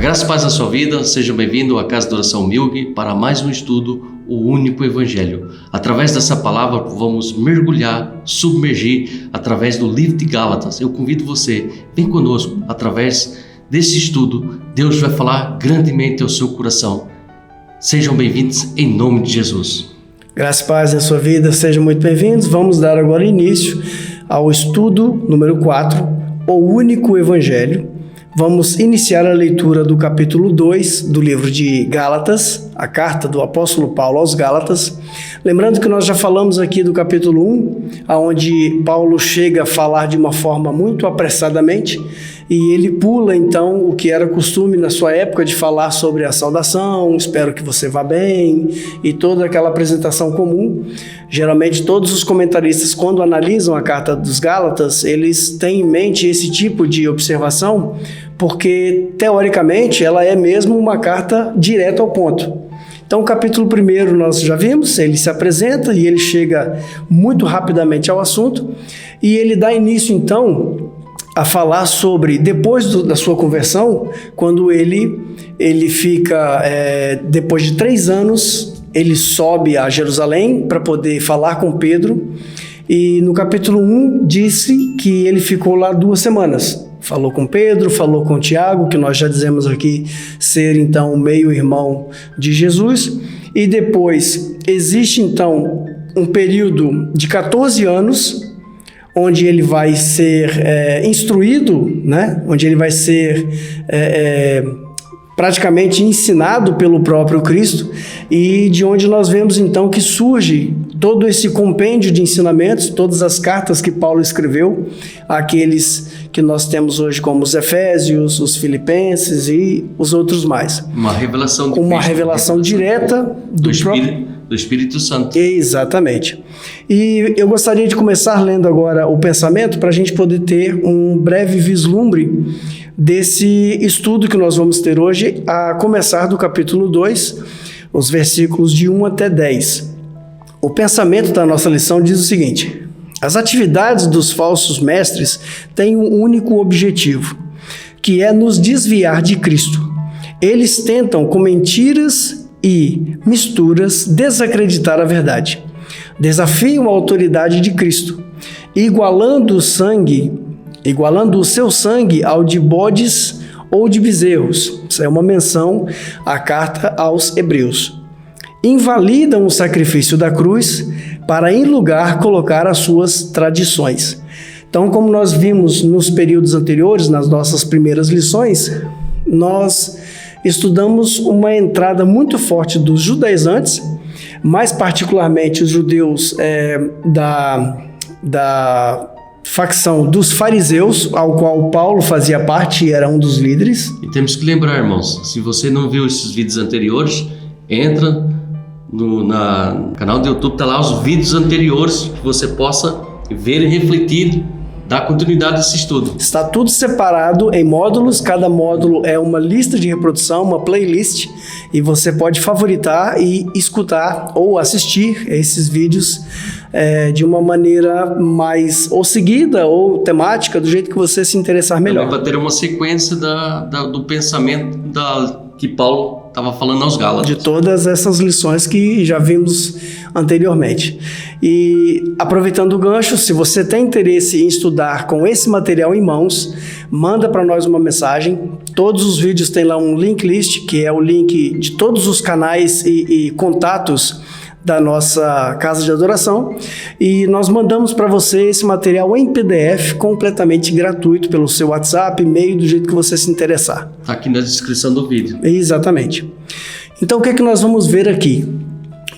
graça e paz na sua vida, seja bem-vindo à Casa de Oração Milg para mais um estudo, o único Evangelho. Através dessa palavra vamos mergulhar, submergir através do livro de Gálatas. Eu convido você, vem conosco, através desse estudo, Deus vai falar grandemente ao seu coração. Sejam bem-vindos em nome de Jesus. Graça e paz na sua vida, sejam muito bem-vindos. Vamos dar agora início ao estudo número 4, o único Evangelho. Vamos iniciar a leitura do capítulo 2 do livro de Gálatas, a carta do apóstolo Paulo aos Gálatas. Lembrando que nós já falamos aqui do capítulo 1, onde Paulo chega a falar de uma forma muito apressadamente, e ele pula então o que era costume na sua época de falar sobre a saudação, espero que você vá bem, e toda aquela apresentação comum. Geralmente todos os comentaristas, quando analisam a carta dos Gálatas, eles têm em mente esse tipo de observação, porque teoricamente ela é mesmo uma carta direta ao ponto. Então o capítulo 1 nós já vimos, ele se apresenta e ele chega muito rapidamente ao assunto, e ele dá início então a falar sobre, depois da sua conversão, quando ele fica, depois de 3 anos, ele sobe a Jerusalém para poder falar com Pedro, e no capítulo 1 disse que ele ficou lá 2 semanas. Falou com Pedro, falou com Tiago, que nós já dizemos aqui ser então o meio-irmão de Jesus, e depois existe então um período de 14 anos, onde ele vai ser instruído, né? Onde ele vai ser praticamente ensinado pelo próprio Cristo, e de onde nós vemos então que surge todo esse compêndio de ensinamentos, todas as cartas que Paulo escreveu, aqueles que nós temos hoje como os Efésios, os Filipenses e os outros mais. Uma revelação de uma Cristo, revelação direta do Espírito Santo. Exatamente. E eu gostaria de começar lendo agora o pensamento para a gente poder ter um breve vislumbre desse estudo que nós vamos ter hoje, a começar do capítulo 2, os versículos de 1 até 10. O pensamento da nossa lição diz o seguinte: as atividades dos falsos mestres têm um único objetivo, que é nos desviar de Cristo. Eles tentam, com mentiras e misturas, desacreditar a verdade. Desafiam a autoridade de Cristo, igualando o seu sangue ao de bodes ou de bezerros. Isso é uma menção à carta aos Hebreus. Invalidam o sacrifício da cruz para, em lugar, colocar as suas tradições. Então, como nós vimos nos períodos anteriores, nas nossas primeiras lições, nós estudamos uma entrada muito forte dos judaizantes, mais particularmente os judeus da facção dos fariseus, ao qual Paulo fazia parte e era um dos líderes. E temos que lembrar, irmãos, se você não viu esses vídeos anteriores, entra no canal do YouTube, está lá os vídeos anteriores, que você possa ver e refletir, dar continuidade a esse estudo. Está tudo separado em módulos, cada módulo é uma lista de reprodução, uma playlist, e você pode favoritar e escutar ou assistir esses vídeos de uma maneira mais ou seguida ou temática, do jeito que você se interessar melhor. Para ter uma sequência do pensamento que Paulo estava falando aos Gálatas. De todas essas lições que já vimos anteriormente. E aproveitando o gancho, se você tem interesse em estudar com esse material em mãos, manda para nós uma mensagem. Todos os vídeos têm lá um link list, que é o link de todos os canais e contatos da nossa casa de adoração, e nós mandamos para você esse material em PDF completamente gratuito pelo seu WhatsApp, e-mail, do jeito que você se interessar. Está aqui na descrição do vídeo. Exatamente. Então o que é que nós vamos ver aqui?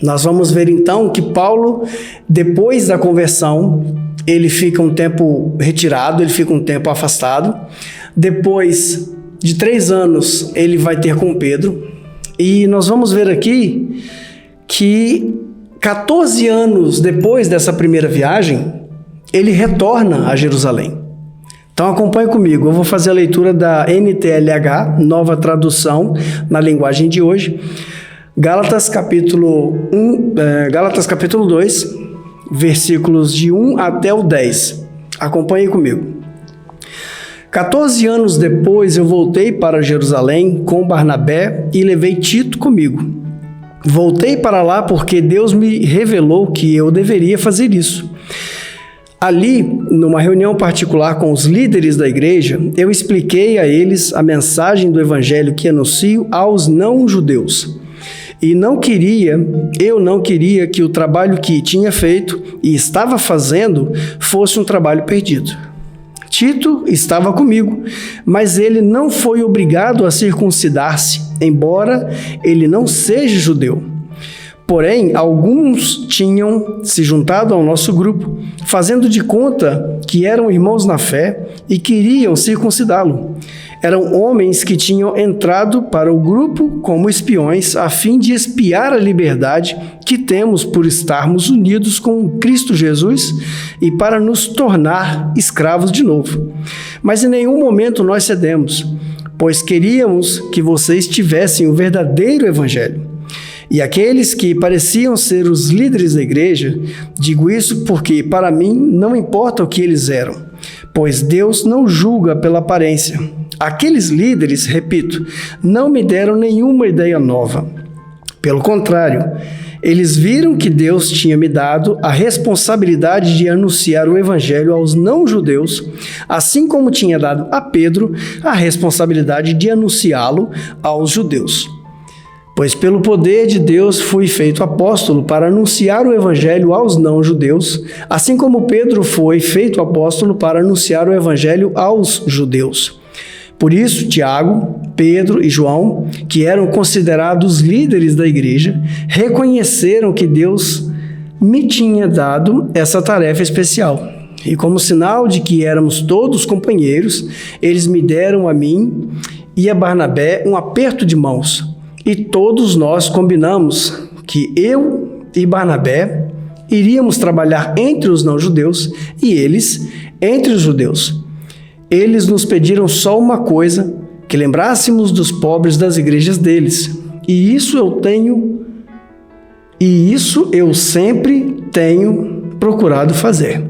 Nós vamos ver então que Paulo, depois da conversão, ele fica um tempo retirado, ele fica um tempo afastado. Depois de 3 anos ele vai ter com Pedro, e nós vamos ver aqui que 14 anos depois dessa primeira viagem, ele retorna a Jerusalém. Então acompanhe comigo, eu vou fazer a leitura da NTLH, nova tradução na linguagem de hoje. Gálatas capítulo 2, versículos de 1 até o 10. Acompanhe comigo. 14 anos depois eu voltei para Jerusalém com Barnabé e levei Tito comigo. Voltei para lá porque Deus me revelou que eu deveria fazer isso. Ali, numa reunião particular com os líderes da igreja, eu expliquei a eles a mensagem do evangelho que anuncio aos não-judeus. E eu não queria que o trabalho que tinha feito e estava fazendo fosse um trabalho perdido. Tito estava comigo, mas ele não foi obrigado a circuncidar-se, embora ele não seja judeu. Porém, alguns tinham se juntado ao nosso grupo, fazendo de conta que eram irmãos na fé e queriam circuncidá-lo. Eram homens que tinham entrado para o grupo como espiões, a fim de espiar a liberdade que temos por estarmos unidos com Cristo Jesus e para nos tornar escravos de novo. Mas em nenhum momento nós cedemos, pois queríamos que vocês tivessem o verdadeiro evangelho. E aqueles que pareciam ser os líderes da igreja, digo isso porque, para mim, não importa o que eles eram, pois Deus não julga pela aparência. Aqueles líderes, repito, não me deram nenhuma ideia nova. Pelo contrário, eles viram que Deus tinha me dado a responsabilidade de anunciar o evangelho aos não-judeus, assim como tinha dado a Pedro a responsabilidade de anunciá-lo aos judeus. Pois pelo poder de Deus fui feito apóstolo para anunciar o evangelho aos não-judeus, assim como Pedro foi feito apóstolo para anunciar o evangelho aos judeus. Por isso, Tiago, Pedro e João, que eram considerados líderes da igreja, reconheceram que Deus me tinha dado essa tarefa especial. E como sinal de que éramos todos companheiros, eles me deram a mim e a Barnabé um aperto de mãos. E todos nós combinamos que eu e Barnabé iríamos trabalhar entre os não-judeus e eles entre os judeus. Eles nos pediram só uma coisa, que lembrássemos dos pobres das igrejas deles. E isso eu sempre tenho procurado fazer.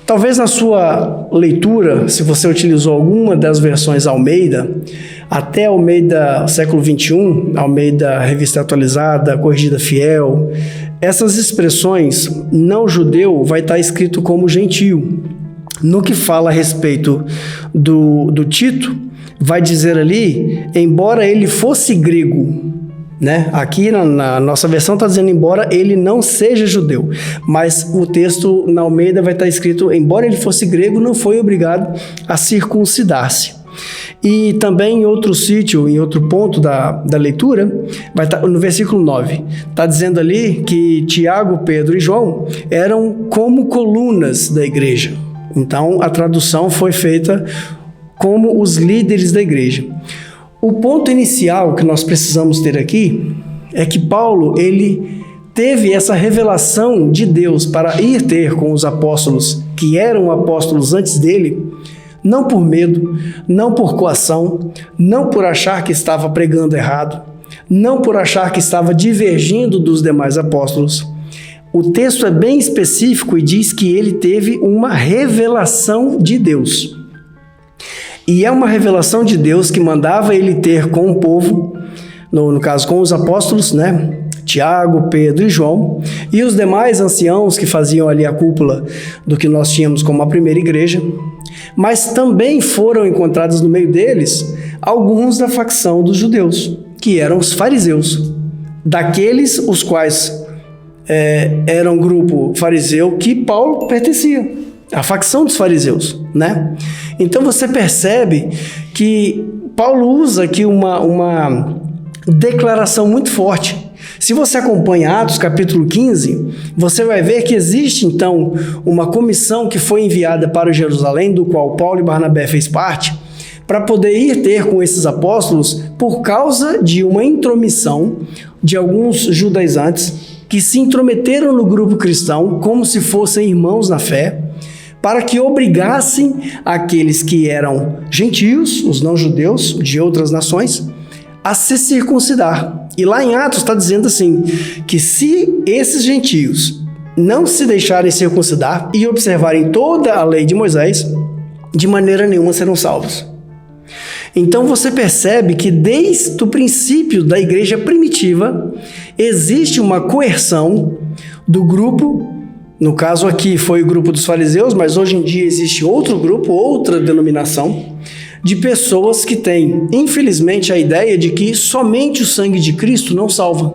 Talvez na sua leitura, se você utilizou alguma das versões Almeida, até Almeida século XXI, Almeida Revista Atualizada, Corrigida Fiel, essas expressões não judeu vai estar escrito como gentio. No que fala a respeito do Tito, vai dizer ali, embora ele fosse grego, né? Aqui na nossa versão está dizendo, embora ele não seja judeu, mas o texto na Almeida vai estar escrito, embora ele fosse grego, não foi obrigado a circuncidar-se. E também em outro sítio, em outro ponto da leitura, vai estar no versículo 9, está dizendo ali que Tiago, Pedro e João eram como colunas da igreja. Então, a tradução foi feita como os líderes da igreja. O ponto inicial que nós precisamos ter aqui é que Paulo, ele teve essa revelação de Deus para ir ter com os apóstolos que eram apóstolos antes dele, não por medo, não por coação, não por achar que estava pregando errado, não por achar que estava divergindo dos demais apóstolos. O texto é bem específico e diz que ele teve uma revelação de Deus. E é uma revelação de Deus que mandava ele ter com o povo, no caso com os apóstolos, né? Tiago, Pedro e João, e os demais anciãos que faziam ali a cúpula do que nós tínhamos como a primeira igreja, mas também foram encontrados no meio deles alguns da facção dos judeus, que eram os fariseus, daqueles os quais era um grupo fariseu que Paulo pertencia, a facção dos fariseus, né? Então você percebe que Paulo usa aqui uma declaração muito forte. Se você acompanha Atos capítulo 15, você vai ver que existe então uma comissão que foi enviada para Jerusalém, do qual Paulo e Barnabé fez parte, para poder ir ter com esses apóstolos por causa de uma intromissão de alguns judaizantes que se intrometeram no grupo cristão como se fossem irmãos na fé, para que obrigassem aqueles que eram gentios, os não-judeus de outras nações, a se circuncidar. E lá em Atos está dizendo assim, que se esses gentios não se deixarem circuncidar e observarem toda a lei de Moisés, de maneira nenhuma serão salvos. Então você percebe que desde o princípio da igreja primitiva existe uma coerção do grupo, no caso aqui foi o grupo dos fariseus, mas hoje em dia existe outro grupo, outra denominação, de pessoas que têm, infelizmente, a ideia de que somente o sangue de Cristo não salva.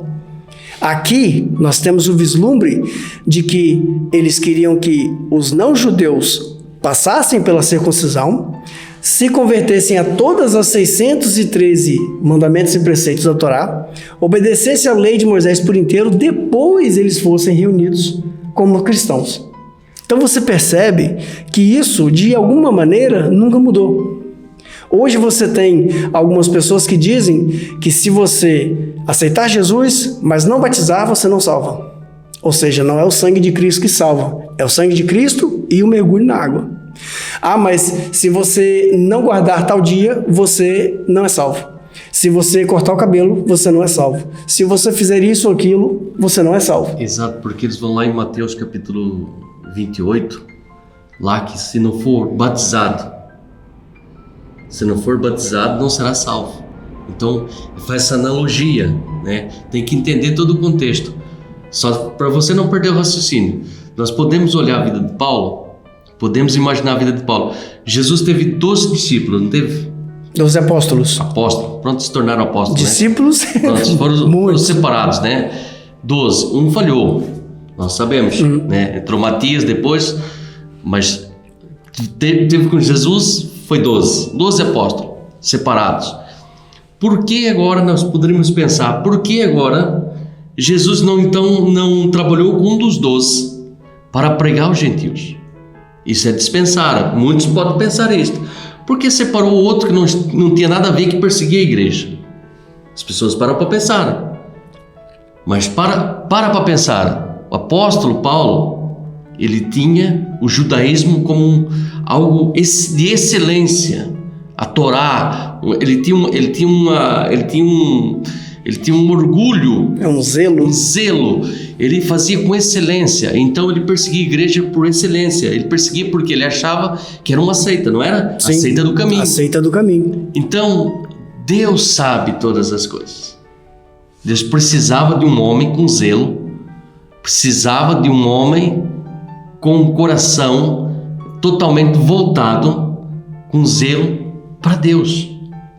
Aqui nós temos o vislumbre de que eles queriam que os não-judeus passassem pela circuncisão, se convertessem a todas as 613 mandamentos e preceitos da Torá, obedecessem à lei de Moisés por inteiro, depois eles fossem reunidos como cristãos. Então você percebe que isso, de alguma maneira, nunca mudou. Hoje você tem algumas pessoas que dizem que se você aceitar Jesus, mas não batizar, você não salva. Ou seja, não é o sangue de Cristo que salva, é o sangue de Cristo e o mergulho na água. Ah, mas se você não guardar tal dia, você não é salvo. Se você cortar o cabelo, você não é salvo. Se você fizer isso ou aquilo, você não é salvo. Exato, porque eles vão lá em Mateus capítulo 28, lá que se não for batizado, não será salvo. Então, faz essa analogia, né? Tem que entender todo o contexto. Só para você não perder o raciocínio. Nós podemos olhar a vida de Paulo, podemos imaginar a vida de Paulo. Jesus teve 12 discípulos, não teve? 12 apóstolos. Apóstolos, pronto, se tornaram apóstolos, discípulos, né? Pronto, foram separados, né? 12, um falhou, nós sabemos, né? Entrou Matias depois, mas teve com Jesus, foi 12 apóstolos separados. Por que agora nós poderíamos pensar, por que agora Jesus não trabalhou com um dos 12 para pregar aos gentios? Isso é dispensar. Muitos podem pensar isto. Por que separou o outro que não tinha nada a ver, que perseguia a igreja? As pessoas param para pensar. Mas para pensar. O apóstolo Paulo, ele tinha o judaísmo como algo de excelência. A Torá, ele tinha um orgulho, um zelo. Ele fazia com excelência. Então ele perseguia a igreja por excelência. Ele perseguia porque ele achava que era uma seita, não era? Sim, a seita do caminho. A seita do caminho. Então Deus sabe todas as coisas. Deus precisava de um homem com zelo, precisava de um homem com um coração totalmente voltado, com zelo para Deus.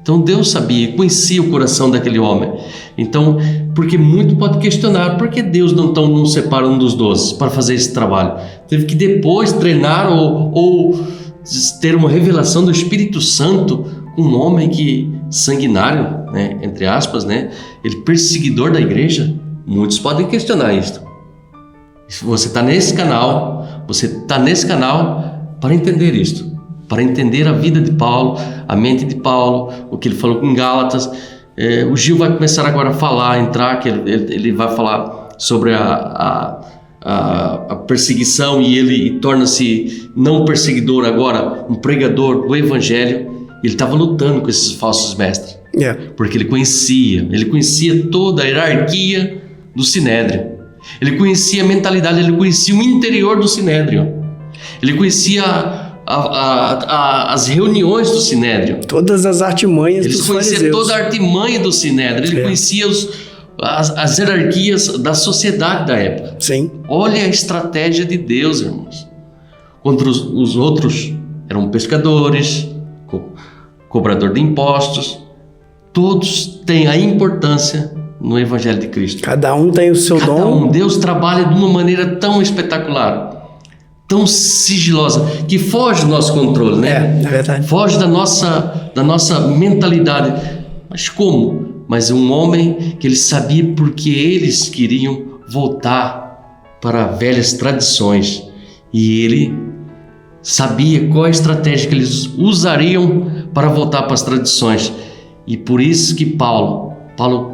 Então Deus sabia, conhecia o coração daquele homem. Então, porque muito pode questionar, por que Deus não separa um dos 12 para fazer esse trabalho? Teve que depois treinar ou ter uma revelação do Espírito Santo, um homem que sanguinário, né, entre aspas, né, ele perseguidor da igreja. Muitos podem questionar isto. Você está nesse canal para entender isto. Para entender a vida de Paulo, a mente de Paulo, o que ele falou em Gálatas. O Gil vai começar agora a entrar, que ele vai falar sobre a perseguição, e ele torna-se não perseguidor agora, um pregador do evangelho. Ele estava lutando com esses falsos mestres, porque ele conhecia toda a hierarquia do Sinédrio, ele conhecia a mentalidade, ele conhecia o interior do Sinédrio, ele conhecia as reuniões do Sinédrio, todas as artimanhas dos fariseus. Ele conhecia toda a artimanha do Sinédrio, ele conhecia as hierarquias da sociedade da época. Sim. Olha a estratégia de Deus, irmãos. Contra os outros eram pescadores, cobrador de impostos. Todos têm a importância no Evangelho de Cristo. Cada um tem o seu dom. Deus trabalha de uma maneira tão espetacular, tão sigilosa, que foge do nosso controle, né? É verdade. Foge da nossa mentalidade. Mas como? Mas um homem que ele sabia, porque eles queriam voltar para velhas tradições, e ele sabia qual a estratégia que eles usariam para voltar para as tradições. E por isso que Paulo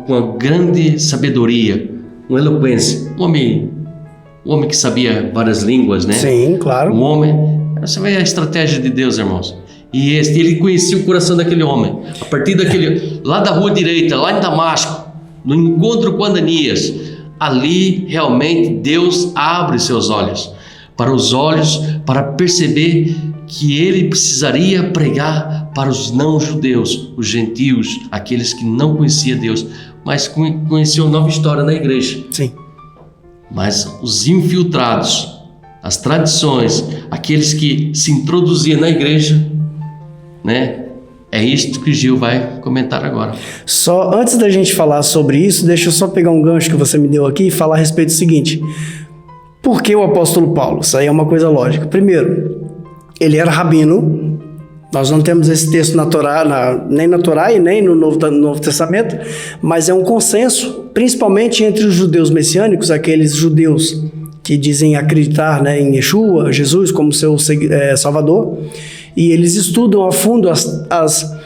com a grande sabedoria, uma eloquência, um homem que sabia várias línguas, né? Sim, claro. Um homem, você vê a estratégia de Deus, irmãos. E ele conhecia o coração daquele homem. A partir lá da rua direita, lá em Damasco, no encontro com Ananias, ali realmente Deus abre seus olhos, para perceber que ele precisaria pregar para os não-judeus, os gentios, aqueles que não conheciam Deus, mas conheciam nova história na igreja. Sim. Mas os infiltrados, as tradições, aqueles que se introduziam na igreja, né? É isto que o Gil vai comentar agora. Só antes da gente falar sobre isso, deixa eu só pegar um gancho que você me deu aqui e falar a respeito do seguinte. Por que o apóstolo Paulo? Isso aí é uma coisa lógica. Primeiro, ele era rabino. Nós não temos esse texto na Torá, nem na Torá e nem no Novo Testamento, mas é um consenso, principalmente entre os judeus messiânicos, aqueles judeus que dizem acreditar, né, em Yeshua, Jesus, como seu Salvador, e eles estudam a fundo as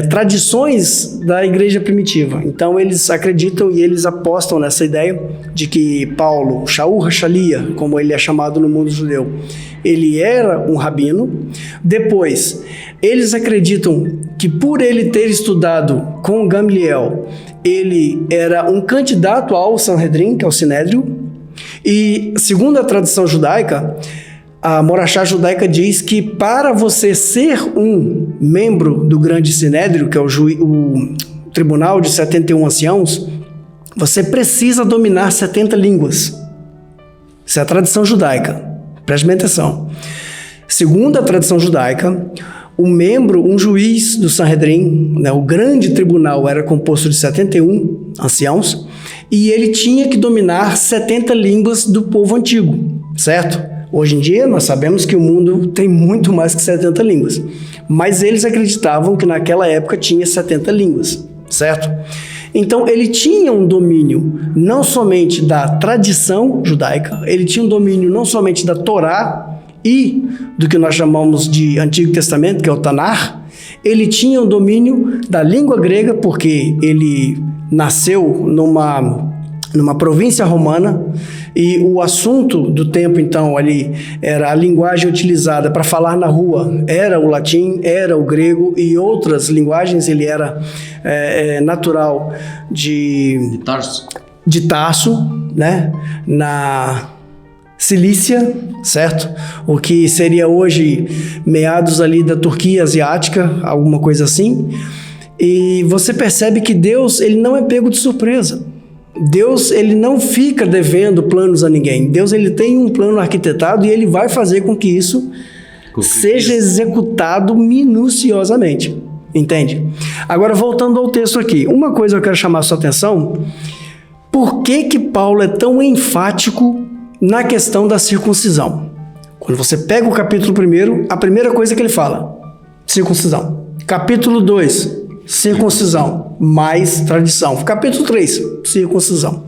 tradições da igreja primitiva. Então eles acreditam e eles apostam nessa ideia de que Paulo, Shaul HaShalia, como ele é chamado no mundo judeu, ele era um rabino. Depois, eles acreditam que por ele ter estudado com Gamliel, ele era um candidato ao Sanhedrin, que é o Sinédrio. E segundo a tradição judaica, a Morachá judaica diz que para você ser um membro do grande Sinédrio, que é o tribunal de 71 anciãos, você precisa dominar 70 línguas. Essa é a tradição judaica. Preste bem atenção. Segundo a tradição judaica, um juiz do Sanhedrin, né, o grande tribunal, era composto de 71 anciãos, e ele tinha que dominar 70 línguas do povo antigo, certo? Hoje em dia, nós sabemos que o mundo tem muito mais que 70 línguas, mas eles acreditavam que naquela época tinha 70 línguas, certo? Então, ele tinha um domínio não somente da tradição judaica, ele tinha um domínio não somente da Torá e do que nós chamamos de Antigo Testamento, que é o Tanar. Ele tinha um domínio da língua grega, porque ele nasceu numa província romana, e o assunto do tempo, então, ali era a linguagem utilizada para falar na rua, era o latim, era o grego e outras linguagens. Ele era natural de Tarso, né, na Cilícia, certo? O que seria hoje meados ali da Turquia asiática, alguma coisa assim. E você percebe que Deus, ele não é pego de surpresa. Deus, ele não fica devendo planos a ninguém. Deus, ele tem um plano arquitetado e ele vai fazer com que isso seja executado minuciosamente. Entende? Agora, voltando ao texto aqui, uma coisa eu quero chamar a sua atenção. Por que Paulo é tão enfático na questão da circuncisão? Quando você pega o capítulo 1, a primeira coisa que ele fala, circuncisão. Capítulo 2, circuncisão, mais tradição. Capítulo 3, circuncisão.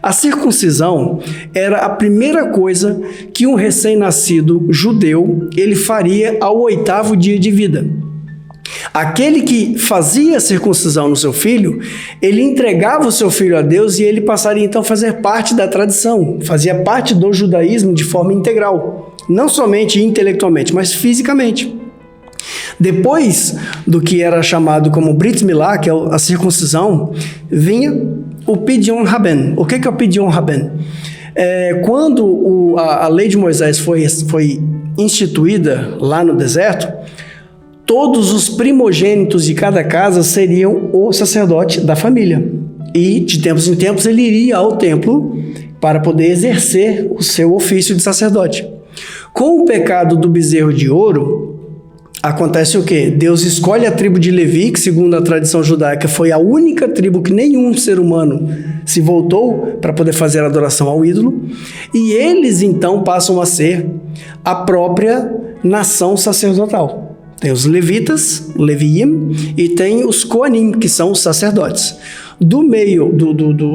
A circuncisão era a primeira coisa que um recém-nascido judeu ele faria ao 8º dia de vida. Aquele que fazia a circuncisão no seu filho, ele entregava o seu filho a Deus e ele passaria então a fazer parte da tradição, fazia parte do judaísmo de forma integral, não somente intelectualmente, mas fisicamente. Depois do que era chamado como Brit Milá, que é a circuncisão, vinha o Pidyon Haben. O que é o Pidyon Haben? Quando a lei de Moisés foi instituída lá no deserto, todos os primogênitos de cada casa seriam o sacerdote da família. E, de tempos em tempos, ele iria ao templo para poder exercer o seu ofício de sacerdote. Com o pecado do bezerro de ouro, acontece o quê? Deus escolhe a tribo de Levi, que segundo a tradição judaica foi a única tribo que nenhum ser humano se voltou para poder fazer a adoração ao ídolo, e eles então passam a ser a própria nação sacerdotal. Tem os levitas, Leviim, e tem os Coanim, que são os sacerdotes. Do meio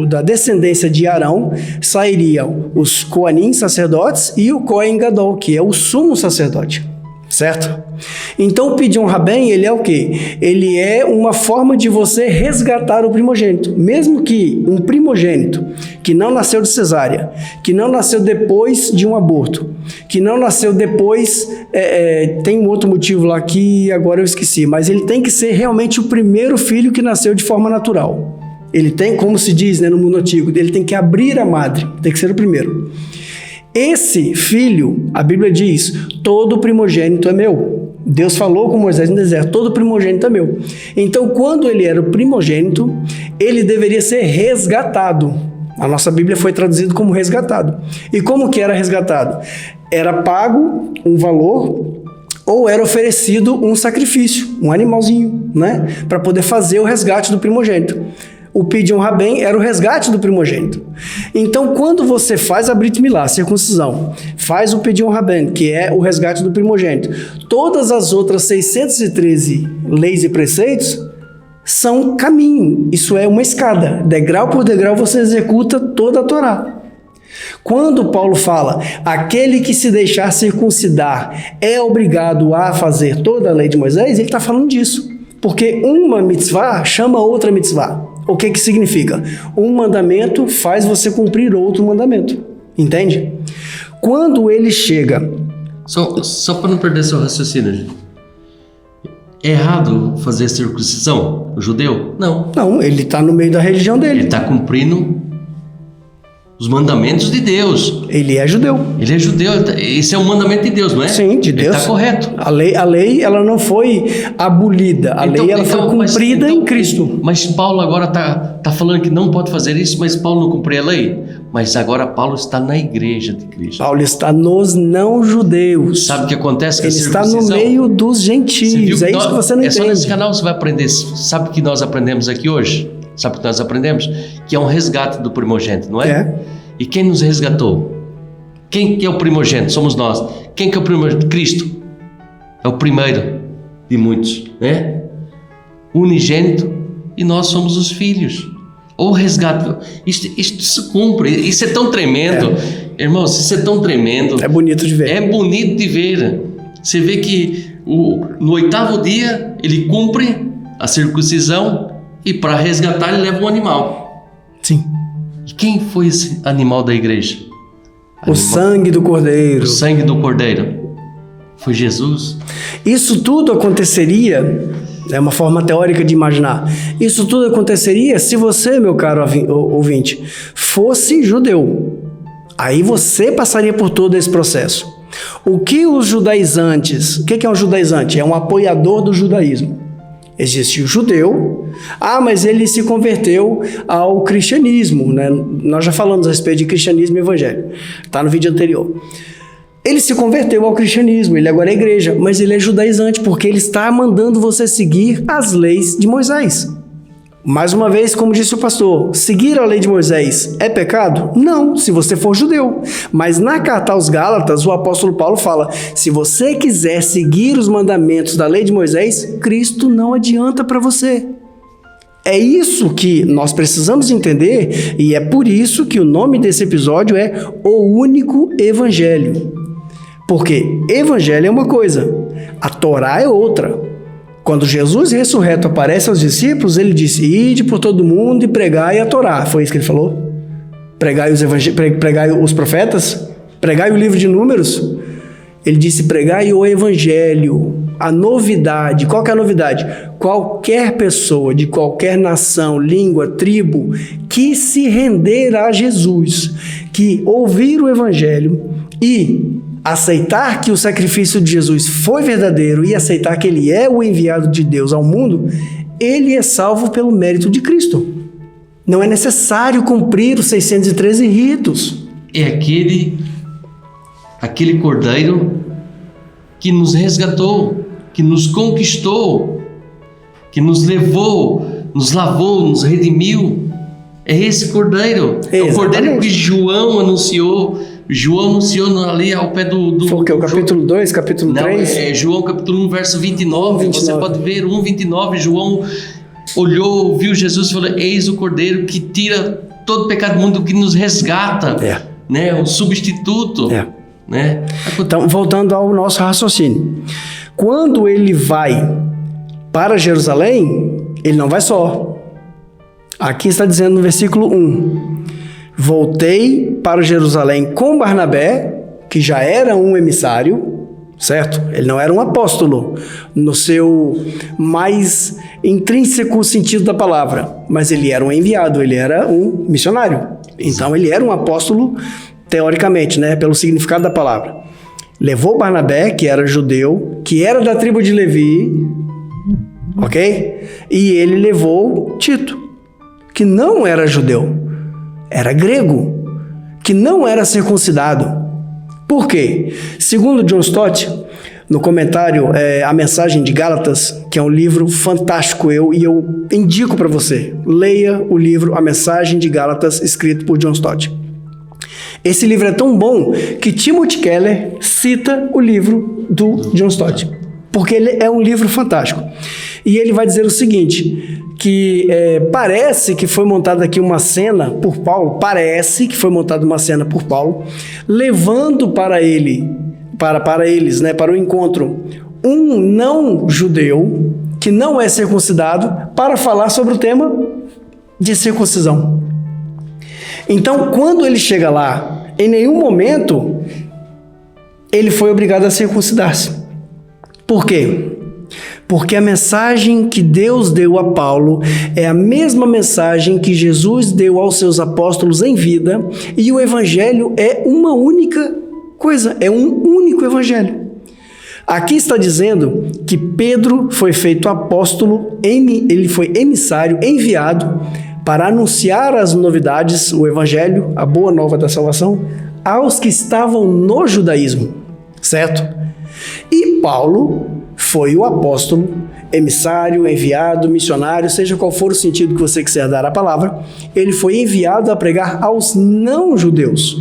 da descendência de Arão sairiam os Coanim, sacerdotes, e o Cohen Gadol, que é o sumo sacerdote. Certo? Então o Pidyon Haben, ele é o quê? Ele é uma forma de você resgatar o primogênito. Mesmo que um primogênito que não nasceu de cesárea, que não nasceu depois de um aborto, que não nasceu depois, tem um outro motivo lá que agora eu esqueci, mas ele tem que ser realmente o primeiro filho que nasceu de forma natural. Ele tem, como se diz, né, no mundo antigo, ele tem que abrir a madre, tem que ser o primeiro. Esse filho, a Bíblia diz, todo primogênito é meu. Deus falou com Moisés no deserto, todo primogênito é meu. Então, quando ele era o primogênito, ele deveria ser resgatado. A nossa Bíblia foi traduzida como resgatado. E como que era resgatado? Era pago um valor ou era oferecido um sacrifício, um animalzinho, né? Para poder fazer o resgate do primogênito. O Pidyon Rabem era o resgate do primogênito. Então, quando você faz a Brit Milá, circuncisão, faz o Pidyon Rabem, que é o resgate do primogênito, todas as outras 613 leis e preceitos são caminho. Isso é uma escada. Degrau por degrau você executa toda a Torá. Quando Paulo fala, aquele que se deixar circuncidar é obrigado a fazer toda a lei de Moisés, ele está falando disso. Porque uma mitzvah chama outra mitzvah. O que significa? Um mandamento faz você cumprir outro mandamento. Entende? Quando ele chega... Só para não perder seu raciocínio, gente. É errado fazer circuncisão? O judeu? Não. Não, ele está no meio da religião dele. Ele está cumprindo os mandamentos de Deus. Ele é judeu. Ele é judeu. Esse é um mandamento de Deus, não é? Sim, de Deus. Ele está correto. A lei, ela não foi abolida. A lei, ela foi cumprida em Cristo. Mas Paulo agora está falando que não pode fazer isso, mas Paulo não cumpriu a lei. Mas agora Paulo está na igreja de Cristo. Paulo está nos não-judeus. Sabe o que acontece com a circuncisão? Ele está no meio dos gentios. É isso que você não entende. É só nesse canal você vai aprender. Sabe o que nós aprendemos aqui hoje? Sabe o que nós aprendemos? Que é um resgate do primogênito, não é? É. E quem nos resgatou? Quem que é o primogênito? Somos nós. Quem que é o primogênito? Cristo. É o primeiro de muitos, né? Unigênito, e nós somos os filhos. Ou resgate. Isto se cumpre. Isso é tão tremendo. Irmãos, isso é tão tremendo. É bonito de ver. É bonito de ver. Você vê que no 8º dia ele cumpre a circuncisão e para resgatar ele leva um animal. Sim. E quem foi esse animal da igreja? O sangue do Cordeiro. O sangue do Cordeiro. Foi Jesus. Isso tudo aconteceria, é uma forma teórica de imaginar, isso tudo aconteceria se você, meu caro ouvinte, fosse judeu. Aí você passaria por todo esse processo. O que os judaizantes... O que é um judaizante? É um apoiador do judaísmo. Existe o judeu, mas ele se converteu ao cristianismo, né? Nós já falamos a respeito de cristianismo e evangelho, está no vídeo anterior. Ele se converteu ao cristianismo, ele agora é igreja, mas ele é judaizante porque ele está mandando você seguir as leis de Moisés. Mais uma vez, como disse o pastor, seguir a lei de Moisés é pecado? Não, se você for judeu. Mas na carta aos Gálatas, o apóstolo Paulo fala, se você quiser seguir os mandamentos da lei de Moisés, Cristo não adianta para você. É isso que nós precisamos entender e é por isso que o nome desse episódio é O Único Evangelho. Porque evangelho é uma coisa, a Torá é outra. Quando Jesus ressurreto aparece aos discípulos, ele disse, ide por todo mundo e pregai a Torá. Foi isso que ele falou? Pregai os profetas? Pregai o livro de Números? Ele disse, pregai o evangelho, a novidade. Qual que é a novidade? Qualquer pessoa de qualquer nação, língua, tribo, que se render a Jesus, que ouvir o evangelho e aceitar que o sacrifício de Jesus foi verdadeiro e aceitar que ele é o enviado de Deus ao mundo, ele é salvo pelo mérito de Cristo. Não é necessário cumprir os 613 ritos. É aquele cordeiro que nos resgatou, que nos conquistou, que nos levou, nos lavou, nos redimiu. É esse cordeiro. É o cordeiro que João anunciou. João anunciou ali ao pé do... Foi o que? O capítulo 2, capítulo 3? É João capítulo 1, verso 29. Você pode ver 1:29. João olhou, viu Jesus e falou, eis o cordeiro que tira todo o pecado do mundo, que nos resgata. Né? O substituto. Né? Então, voltando ao nosso raciocínio. Quando ele vai para Jerusalém, ele não vai só. Aqui está dizendo no versículo 1... Voltei para Jerusalém com Barnabé, que já era um emissário, certo? Ele não era um apóstolo no seu mais intrínseco sentido da palavra, mas ele era um enviado, ele era um missionário. Então ele era um apóstolo teoricamente, né, pelo significado da palavra. Levou Barnabé, que era judeu, que era da tribo de Levi, ok? E ele levou Tito, que não era judeu, era grego, que não era circuncidado. Por quê? Segundo John Stott, no comentário A Mensagem de Gálatas, que é um livro fantástico, eu indico para você, leia o livro A Mensagem de Gálatas, escrito por John Stott. Esse livro é tão bom que Timothy Keller cita o livro do John Stott, porque ele é um livro fantástico. E ele vai dizer o seguinte, que parece que foi montada aqui uma cena por Paulo, levando para eles, né, para o encontro, um não judeu que não é circuncidado para falar sobre o tema de circuncisão. Então, quando ele chega lá, em nenhum momento ele foi obrigado a circuncidar-se. Por quê? Porque a mensagem que Deus deu a Paulo é a mesma mensagem que Jesus deu aos seus apóstolos em vida, e o evangelho é uma única coisa, é um único evangelho. Aqui está dizendo que Pedro foi feito apóstolo, ele foi emissário, enviado para anunciar as novidades, o evangelho, a boa nova da salvação, aos que estavam no judaísmo, certo? E Paulo foi o apóstolo, emissário, enviado, missionário, seja qual for o sentido que você quiser dar à palavra, ele foi enviado a pregar aos não-judeus.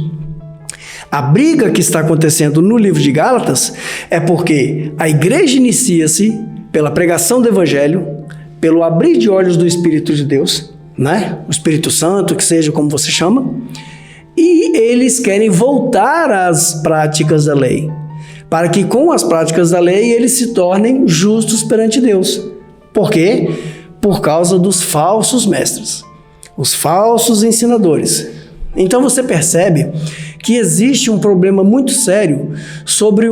A briga que está acontecendo no livro de Gálatas é porque a igreja inicia-se pela pregação do evangelho, pelo abrir de olhos do Espírito de Deus, né? O Espírito Santo, que seja como você chama, e eles querem voltar às práticas da lei, para que com as práticas da lei eles se tornem justos perante Deus. Por quê? Por causa dos falsos mestres, os falsos ensinadores. Então você percebe que existe um problema muito sério sobre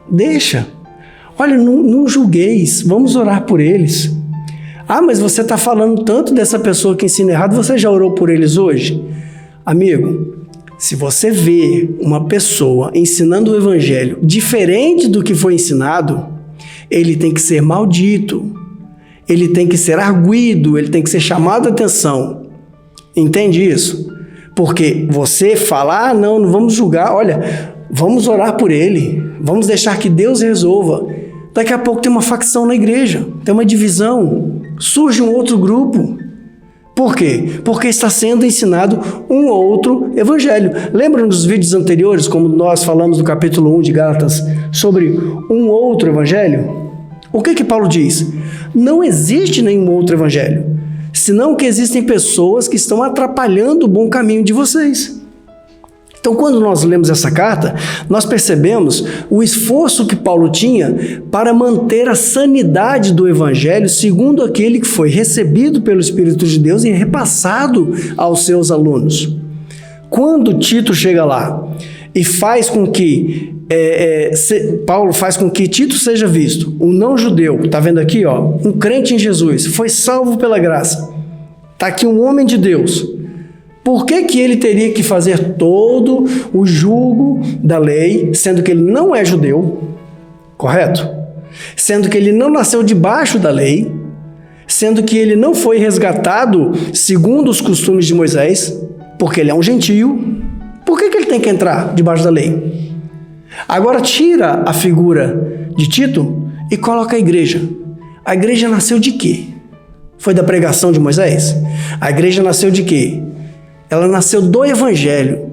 deixa, olha, não julgueis, vamos orar por eles. Mas você está falando tanto dessa pessoa que ensina errado, você já orou por eles hoje? Amigo, se você vê uma pessoa ensinando o evangelho diferente do que foi ensinado, ele tem que ser maldito, ele tem que ser arguido, ele tem que ser chamado a atenção. Entende isso? Porque você fala, não vamos julgar, olha, vamos orar por ele, vamos deixar que Deus resolva. Daqui a pouco tem uma facção na igreja, tem uma divisão, surge um outro grupo. Por quê? Porque está sendo ensinado um outro evangelho. Lembra nos vídeos anteriores, como nós falamos do capítulo 1 de Gálatas, sobre um outro evangelho? O que Paulo diz? Não existe nenhum outro evangelho, senão que existem pessoas que estão atrapalhando o bom caminho de vocês. Então, quando nós lemos essa carta, nós percebemos o esforço que Paulo tinha para manter a sanidade do evangelho segundo aquele que foi recebido pelo Espírito de Deus e repassado aos seus alunos. Quando Tito chega lá e faz com que Paulo faz com que Tito seja visto, um não-judeu, está vendo aqui, um crente em Jesus, foi salvo pela graça, está aqui um homem de Deus. Por que ele teria que fazer todo o jugo da lei, sendo que ele não é judeu, correto? Sendo que ele não nasceu debaixo da lei, sendo que ele não foi resgatado segundo os costumes de Moisés, porque ele é um gentio. Por que ele tem que entrar debaixo da lei? Agora tira a figura de Tito e coloca a igreja. A igreja nasceu de quê? Foi da pregação de Moisés? A igreja nasceu de quê? Ela nasceu do evangelho.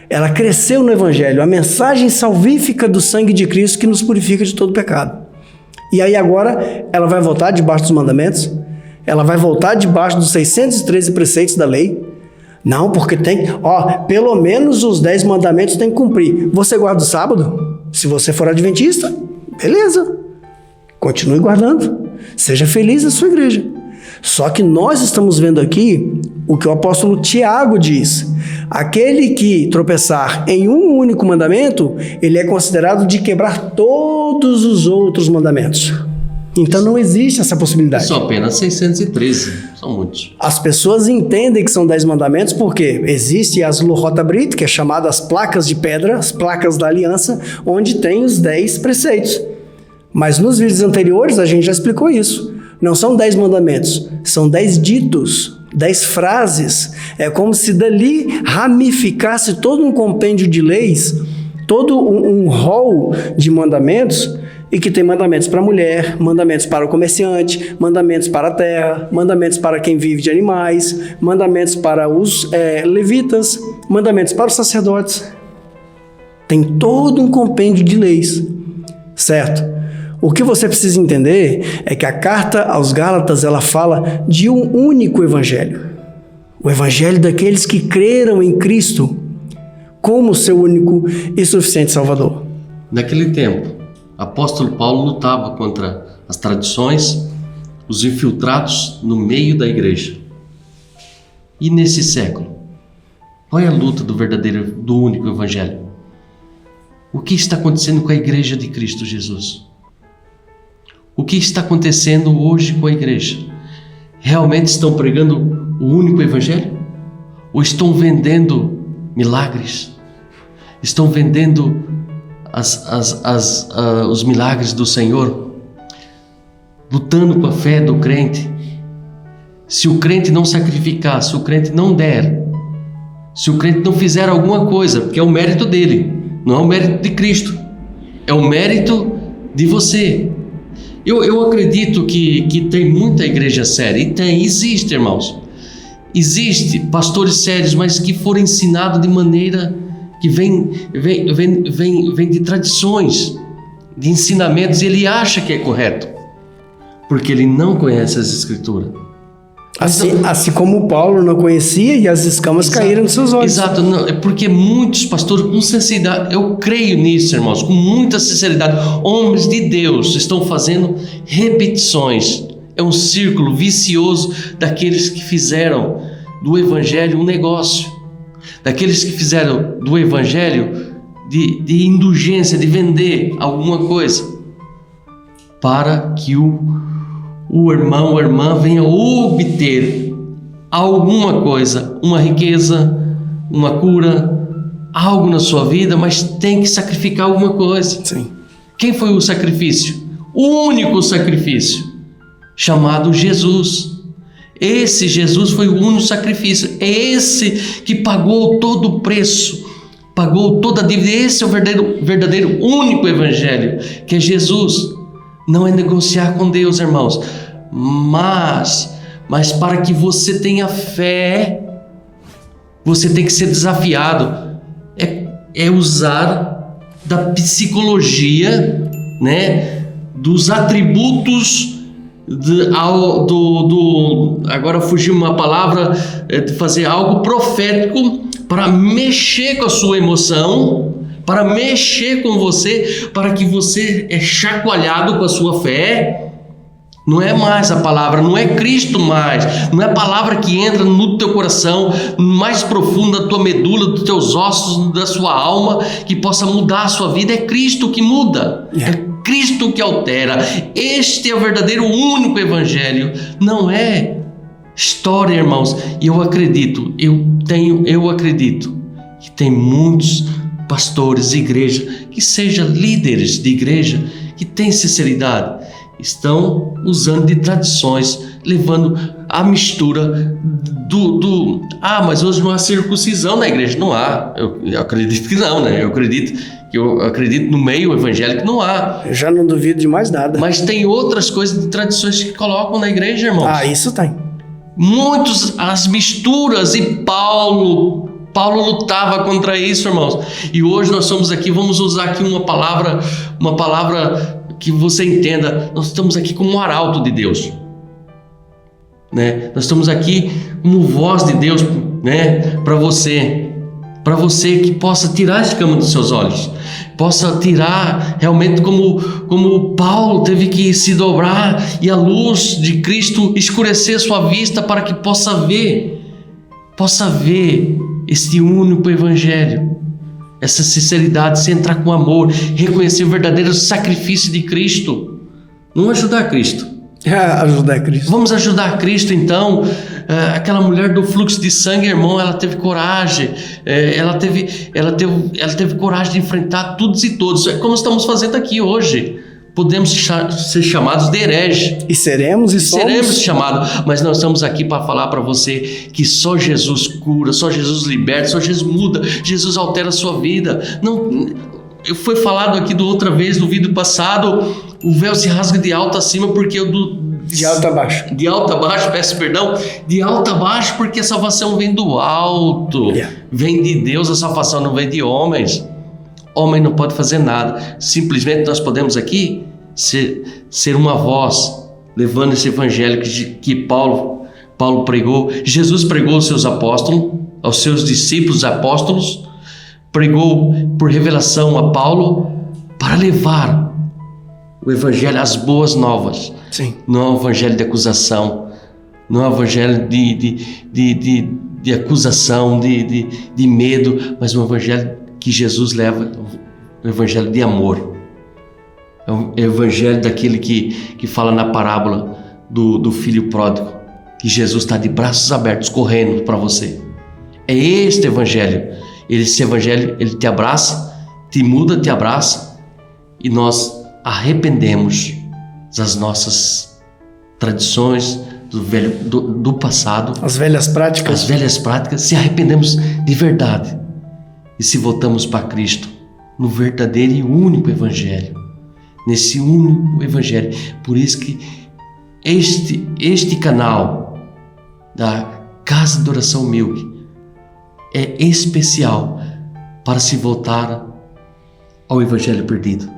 Ela cresceu no evangelho, a mensagem salvífica do sangue de Cristo que nos purifica de todo pecado. E aí agora ela vai voltar debaixo dos mandamentos? Ela vai voltar debaixo dos 613 preceitos da lei? Não, porque tem, pelo menos os 10 mandamentos tem que cumprir. Você guarda o sábado? Se você for adventista, beleza. Continue guardando. Seja feliz na sua igreja. Só que nós estamos vendo aqui o que o apóstolo Tiago diz. Aquele que tropeçar em um único mandamento, ele é considerado de quebrar todos os outros mandamentos. Então não existe essa possibilidade. São apenas 613, são muitos. As pessoas entendem que são 10 mandamentos porque existe as Luchot Brit, que é chamada as placas de pedra, as placas da aliança, onde tem os 10 preceitos. Mas nos vídeos anteriores a gente já explicou isso. Não são 10 mandamentos, são 10 ditos, 10 frases. É como se dali ramificasse todo um compêndio de leis, todo um rol de mandamentos, e que tem mandamentos para a mulher, mandamentos para o comerciante, mandamentos para a terra, mandamentos para quem vive de animais, mandamentos para os levitas, mandamentos para os sacerdotes. Tem todo um compêndio de leis, certo? O que você precisa entender é que a carta aos Gálatas, ela fala de um único evangelho. O evangelho daqueles que creram em Cristo como seu único e suficiente Salvador. Naquele tempo, o apóstolo Paulo lutava contra as tradições, os infiltrados no meio da igreja. E nesse século, qual é a luta do único evangelho? O que está acontecendo com a igreja de Cristo Jesus? O que está acontecendo hoje com a igreja? Realmente estão pregando o único evangelho? Ou estão vendendo milagres? Estão vendendo os milagres do Senhor? Lutando com a fé do crente? Se o crente não sacrificar, se o crente não der, se o crente não fizer alguma coisa, porque é o mérito dele, não é o mérito de Cristo, é o mérito de você. Eu acredito que tem muita igreja séria, e existe, irmãos. Existe pastores sérios, mas que foram ensinados de maneira que vem de tradições, de ensinamentos, e ele acha que é correto, porque ele não conhece as Escrituras. Assim como Paulo não conhecia e as escamas caíram dos seus olhos. Exato, não, é porque muitos pastores, com sinceridade, eu creio nisso, irmãos, com muita sinceridade, homens de Deus estão fazendo repetições. É um círculo vicioso daqueles que fizeram do Evangelho um negócio, daqueles que fizeram do Evangelho de indulgência, de vender alguma coisa, para que o irmão ou a irmã venha obter alguma coisa, uma riqueza, uma cura, algo na sua vida, mas tem que sacrificar alguma coisa. Sim. Quem foi o sacrifício? O único sacrifício, chamado Jesus. Esse Jesus foi o único sacrifício. É esse que pagou todo o preço, pagou toda a dívida. Esse é o verdadeiro único evangelho, que é Jesus. Não é negociar com Deus, irmãos, mas para que você tenha fé, você tem que ser desafiado. É usar da psicologia, né, dos atributos agora fugiu uma palavra, de fazer algo profético para mexer com a sua emoção, para mexer com você, para que você é chacoalhado com a sua fé. Não é mais a palavra, não é Cristo mais, não é a palavra que entra no teu coração, mais profundo da tua medula, dos teus ossos, da sua alma, que possa mudar a sua vida. É Cristo que muda, é Cristo que altera. Este é o verdadeiro único evangelho, não é história, irmãos. E eu acredito que tem muitos pastores de igreja, que sejam líderes de igreja, que têm sinceridade, estão usando de tradições, levando a mistura mas hoje não há circuncisão na igreja. Não há, eu acredito que não, né? Eu acredito no meio evangélico não há. Eu já não duvido de mais nada. Mas tem outras coisas de tradições que colocam na igreja, irmãos. Isso tem. As misturas, e Paulo lutava contra isso, irmãos. E hoje nós estamos aqui, vamos usar aqui uma palavra que você entenda. Nós estamos aqui como um arauto de Deus, né? Nós estamos aqui como voz de Deus, né? Para você que possa tirar a escama dos seus olhos, possa tirar realmente como Paulo teve que se dobrar e a luz de Cristo escurecer sua vista para que possa ver este único evangelho, essa sinceridade, se entrar com amor, reconhecer o verdadeiro sacrifício de Cristo. Não ajudar Cristo. Ajudar Cristo. Vamos ajudar Cristo, então. Aquela mulher do fluxo de sangue, irmão, ela teve coragem. Ela teve coragem de enfrentar todos e todos. É como estamos fazendo aqui hoje. Podemos ser chamados de herege. E seremos e somos. Seremos chamados. Mas nós estamos aqui para falar para você que só Jesus cura, só Jesus liberta, só Jesus muda, Jesus altera a sua vida. Não, foi falado aqui da outra vez, no vídeo passado, o véu se rasga de alto a cima porque de alto a baixo. De alto a baixo, peço perdão. De alto a baixo porque a salvação vem do alto. Vem de Deus, a salvação não vem de homens. Homem não pode fazer nada. Simplesmente nós podemos aqui ser uma voz, levando esse evangelho que Paulo pregou. Jesus pregou aos seus apóstolos, aos seus discípulos apóstolos, pregou por revelação a Paulo para levar o evangelho, as boas novas. Sim. Não é um evangelho de acusação, não é um evangelho de acusação, de medo, mas um evangelho que Jesus leva, o evangelho de amor. É o evangelho daquele que fala na parábola do filho pródigo, que Jesus está de braços abertos, correndo para você. É este evangelho. Esse evangelho, ele te abraça, te muda, te abraça, e nós arrependemos das nossas tradições, do passado. As velhas práticas. Se arrependemos de verdade. E se voltamos para Cristo, no verdadeiro e único evangelho, nesse único evangelho. Por isso que este canal da Casa de Oração Milk é especial para se voltar ao evangelho perdido.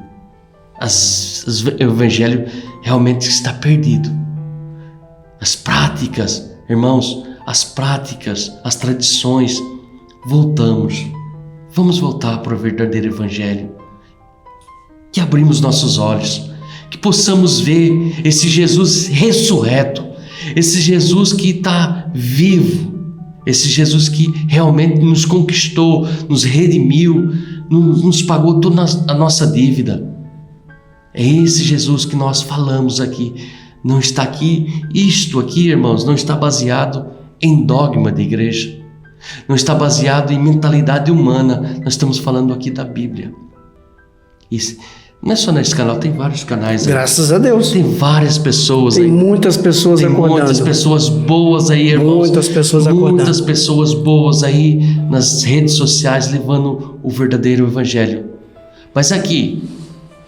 O evangelho realmente está perdido. As práticas, irmãos, as tradições, vamos voltar para o verdadeiro evangelho. Que abrimos nossos olhos, que possamos ver esse Jesus ressurreto, esse Jesus que está vivo, esse Jesus que realmente nos conquistou, nos redimiu, nos pagou toda a nossa dívida. É esse Jesus que nós falamos aqui. Não está aqui, isto aqui, irmãos, não está baseado em dogma de igreja. Não está baseado em mentalidade humana. Nós estamos falando aqui da Bíblia. Isso. Não é só nesse canal, tem vários canais aí. Graças a Deus. Tem várias pessoas aí. Tem muitas pessoas acordando. Tem muitas pessoas boas aí, irmãos. Muitas pessoas acordando. Muitas pessoas boas aí nas redes sociais levando o verdadeiro evangelho. Mas aqui,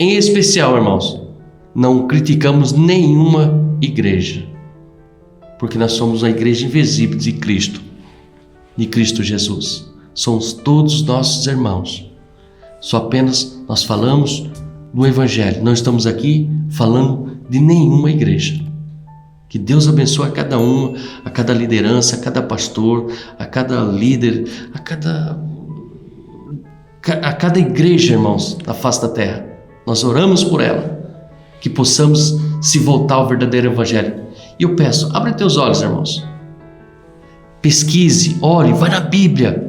em especial, irmãos, não criticamos nenhuma igreja. Porque nós somos a igreja invisível de Cristo Jesus. Somos todos nossos irmãos. Só apenas nós falamos do evangelho. Não estamos aqui falando de nenhuma igreja. Que Deus abençoe a cada uma, a cada liderança, a cada pastor, a cada líder, a cada igreja, irmãos, na face da terra. Nós oramos por ela, que possamos se voltar ao verdadeiro evangelho. E eu peço, abre teus olhos, irmãos. Pesquise, olhe, vai na Bíblia.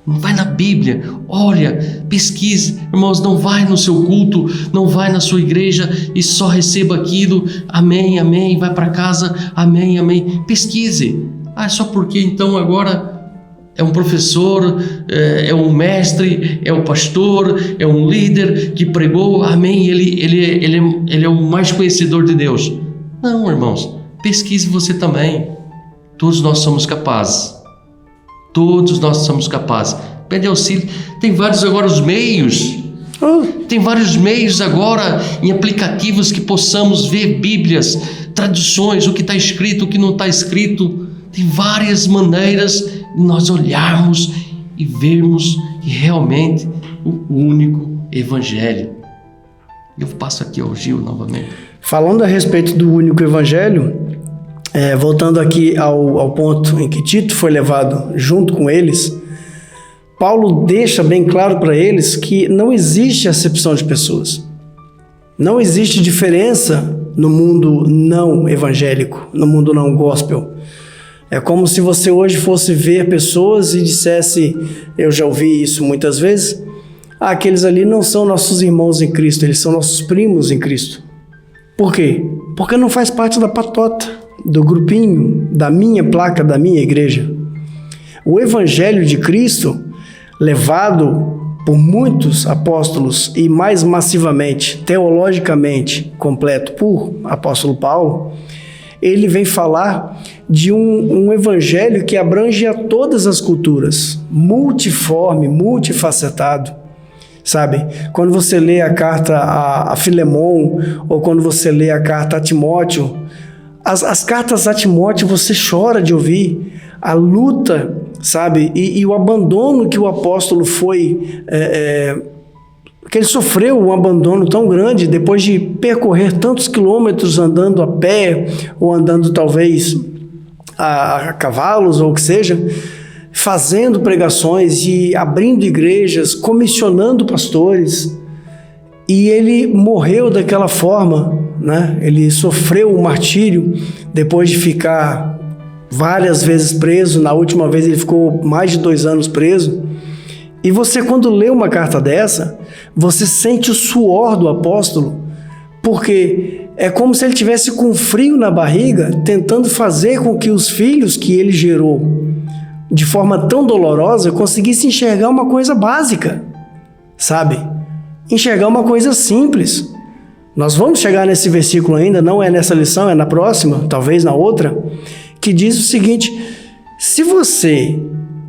Vai na Bíblia, olha, pesquise. Irmãos, não vai no seu culto, não vai na sua igreja e só receba aquilo. Amém, amém, vai para casa. Amém, amém. Pesquise. Só porque então agora é um professor, é um mestre, é um pastor, é um líder que pregou. Amém, ele é o mais conhecedor de Deus. Não, irmãos, pesquise você também. Todos nós somos capazes. Todos nós somos capazes. Pede auxílio. Tem vários agora os meios. Tem vários meios agora em aplicativos que possamos ver Bíblias, traduções, o que está escrito, o que não está escrito. Tem várias maneiras de nós olharmos e vermos que realmente o único Evangelho. Eu passo aqui ao Gil novamente. Falando a respeito do único Evangelho, voltando aqui ao ponto em que Tito foi levado junto com eles, Paulo deixa bem claro para eles que não existe acepção de pessoas. Não existe diferença no mundo não evangélico, no mundo não gospel. É como se você hoje fosse ver pessoas e dissesse, eu já ouvi isso muitas vezes, aqueles ali não são nossos irmãos em Cristo, eles são nossos primos em Cristo. Por quê? Porque não faz parte da patota, do grupinho, da minha placa, da minha igreja. O Evangelho de Cristo, levado por muitos apóstolos e mais massivamente, teologicamente, completo por apóstolo Paulo, ele vem falar de um evangelho que abrange a todas as culturas, multiforme, multifacetado, sabe? Quando você lê a carta a Filemon, ou quando você lê a carta a Timóteo, as cartas a Timóteo você chora de ouvir a luta, sabe? E o abandono que o apóstolo que ele sofreu um abandono tão grande depois de percorrer tantos quilômetros andando a pé, ou andando talvez a cavalos, ou o que seja, fazendo pregações e abrindo igrejas, comissionando pastores, e ele morreu daquela forma, né? Ele sofreu o martírio depois de ficar várias vezes preso. Na última vez ele ficou mais de 2 anos preso. E você, quando lê uma carta dessa, você sente o suor do apóstolo, porque é como se ele tivesse com frio na barriga, tentando fazer com que os filhos que ele gerou de forma tão dolorosa conseguissem enxergar uma coisa básica, sabe? Enxergar uma coisa simples. Nós vamos chegar nesse versículo ainda, não é nessa lição, é na próxima, talvez na outra, que diz o seguinte: se você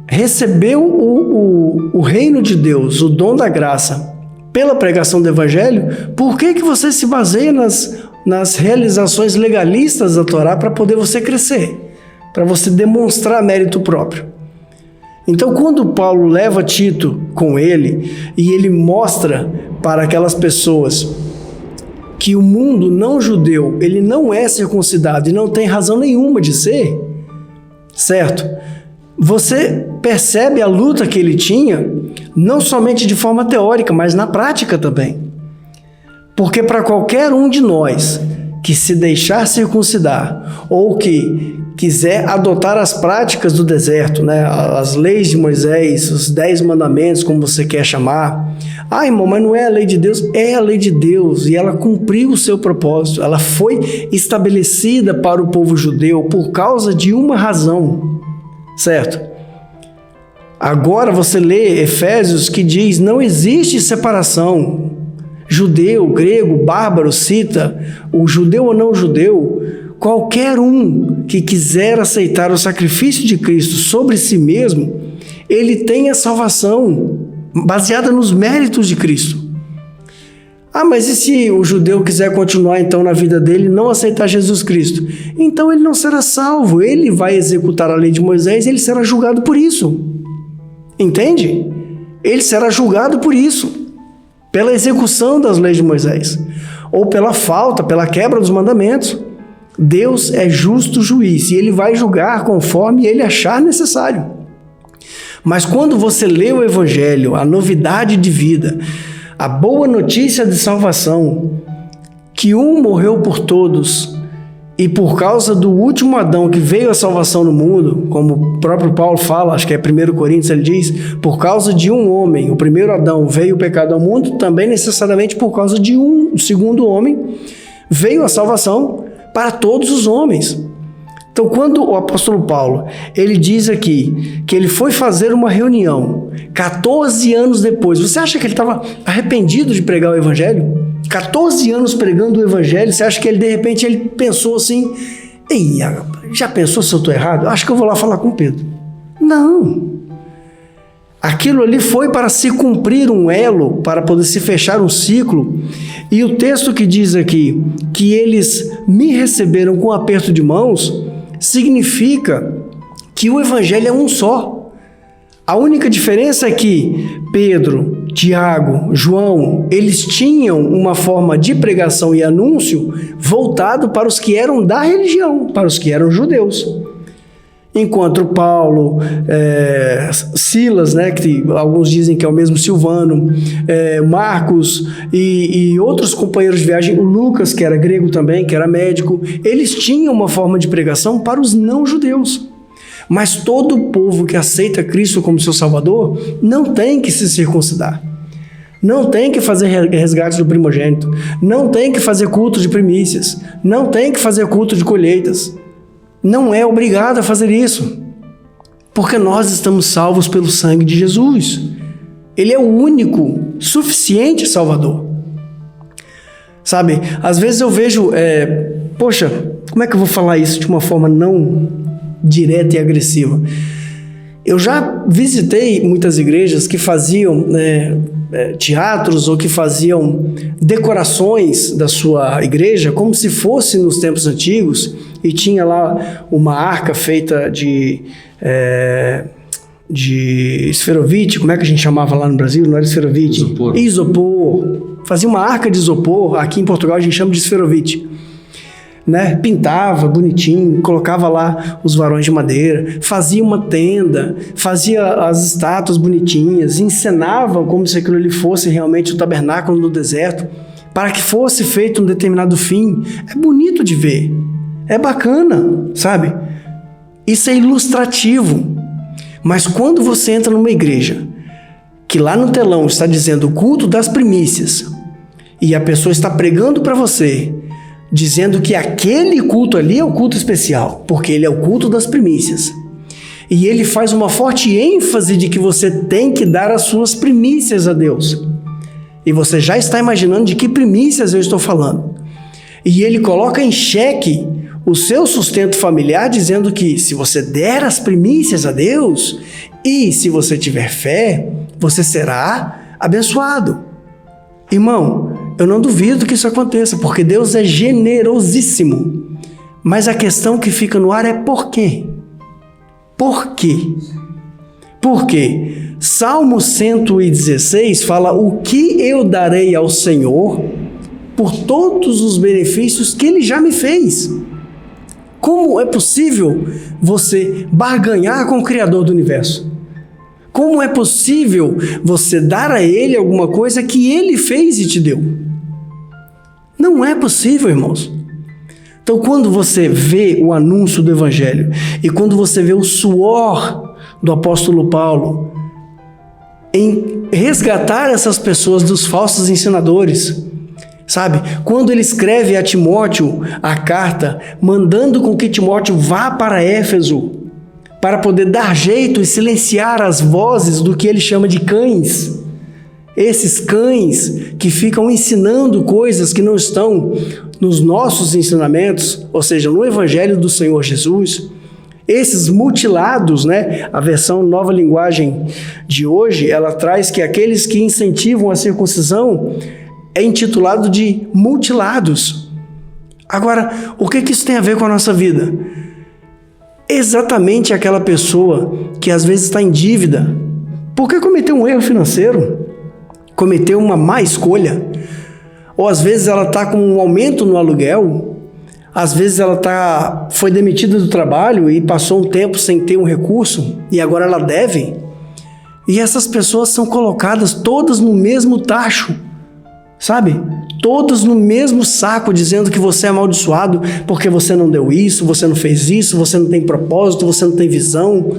recebeu o reino de Deus, o dom da graça, pela pregação do Evangelho, por que você se baseia nas realizações legalistas da Torá para poder você crescer, para você demonstrar mérito próprio? Então, quando Paulo leva Tito com ele e ele mostra para aquelas pessoas que o mundo não judeu, ele não é circuncidado e não tem razão nenhuma de ser, certo? Você percebe a luta que ele tinha, não somente de forma teórica, mas na prática também. Porque para qualquer um de nós que se deixar circuncidar ou que quiser adotar as práticas do deserto, né, as leis de Moisés, os 10 mandamentos, como você quer chamar. Ah, irmão, mas não é a lei de Deus? É a lei de Deus, e ela cumpriu o seu propósito. Ela foi estabelecida para o povo judeu por causa de uma razão, certo? Agora você lê Efésios, que diz: não existe separação, judeu, grego, bárbaro, cita, o judeu ou não judeu. Qualquer um que quiser aceitar o sacrifício de Cristo sobre si mesmo, ele tem a salvação baseada nos méritos de Cristo. Ah, mas e se o judeu quiser continuar então na vida dele e não aceitar Jesus Cristo? Então ele não será salvo, ele vai executar a lei de Moisés e ele será julgado por isso. Entende? Ele será julgado por isso, pela execução das leis de Moisés, ou pela falta, pela quebra dos mandamentos. Deus é justo juiz e ele vai julgar conforme ele achar necessário. Mas quando você lê o Evangelho, a novidade de vida, a boa notícia de salvação, que um morreu por todos, e por causa do último Adão que veio a salvação no mundo, como o próprio Paulo fala, acho que é 1 Coríntios, ele diz, por causa de um homem, o primeiro Adão, veio o pecado ao mundo, também necessariamente por causa de um segundo homem, veio a salvação para todos os homens. Então, quando o apóstolo Paulo, ele diz aqui que ele foi fazer uma reunião 14 anos depois, você acha que ele estava arrependido de pregar o Evangelho? 14 anos pregando o Evangelho, você acha que ele, de repente, ele pensou assim: ei, já pensou se eu estou errado? Acho que eu vou lá falar com Pedro. Não. Aquilo ali foi para se cumprir um elo, para poder se fechar um ciclo. E o texto que diz aqui que eles me receberam com aperto de mãos, significa que o Evangelho é um só. A única diferença é que Pedro, Tiago, João, eles tinham uma forma de pregação e anúncio voltado para os que eram da religião, para os que eram judeus. Enquanto Paulo, Silas, né, que alguns dizem que é o mesmo Silvano, Marcos e outros companheiros de viagem, o Lucas, que era grego também, que era médico, eles tinham uma forma de pregação para os não-judeus. Mas todo o povo que aceita Cristo como seu Salvador não tem que se circuncidar. não tem que fazer resgate do primogênito, não tem que fazer culto de primícias, não tem que fazer culto de colheitas. Não é obrigado a fazer isso, porque nós estamos salvos pelo sangue de Jesus. Ele é o único, suficiente Salvador. Sabe, às vezes eu vejo, poxa, como é que eu vou falar isso de uma forma não direta e agressiva? Eu já visitei muitas igrejas que faziam teatros ou que faziam decorações da sua igreja como se fosse nos tempos antigos, e tinha lá uma arca feita de esferovite. Como é que a gente chamava lá no Brasil? Não era esferovite? Isopor. Fazia uma arca de isopor. Aqui em Portugal a gente chama de esferovite. Né? Pintava bonitinho, colocava lá os varões de madeira, fazia uma tenda, fazia as estátuas bonitinhas, encenava como se aquilo ali fosse realmente o tabernáculo no deserto, para que fosse feito um determinado fim. É bonito de ver, é bacana, sabe? Isso é ilustrativo. Mas quando você entra numa igreja que lá no telão está dizendo o culto das primícias, e a pessoa está pregando para você, dizendo que aquele culto ali é o culto especial, porque ele é o culto das primícias, e ele faz uma forte ênfase de que você tem que dar as suas primícias a Deus, e você já está imaginando de que primícias eu estou falando, e ele coloca em xeque o seu sustento familiar, dizendo que se você der as primícias a Deus, e se você tiver fé, você será abençoado. Irmão, eu não duvido que isso aconteça, porque Deus é generosíssimo. Mas a questão que fica no ar é por quê? Por quê? Porque Salmo 116 fala: o que eu darei ao Senhor por todos os benefícios que Ele já me fez? Como é possível você barganhar com o Criador do Universo? Como é possível você dar a Ele alguma coisa que Ele fez e te deu? Não é possível, irmãos. Então, quando você vê o anúncio do Evangelho e quando você vê o suor do apóstolo Paulo em resgatar essas pessoas dos falsos ensinadores, sabe? Quando ele escreve a Timóteo a carta, mandando com que Timóteo vá para Éfeso, para poder dar jeito e silenciar as vozes do que ele chama de cães. Esses cães que ficam ensinando coisas que não estão nos nossos ensinamentos, ou seja, no Evangelho do Senhor Jesus. Esses mutilados, né? A versão Nova Linguagem de hoje, ela traz que aqueles que incentivam a circuncisão é intitulado de mutilados. Agora, o que isso tem a ver com a nossa vida? Exatamente aquela pessoa que às vezes está em dívida, porque cometeu um erro financeiro, cometeu uma má escolha, ou às vezes ela está com um aumento no aluguel, às vezes ela foi demitida do trabalho e passou um tempo sem ter um recurso e agora ela deve, e essas pessoas são colocadas todas no mesmo tacho, sabe? Todos no mesmo saco, dizendo que você é amaldiçoado porque você não deu isso, você não fez isso, você não tem propósito, você não tem visão,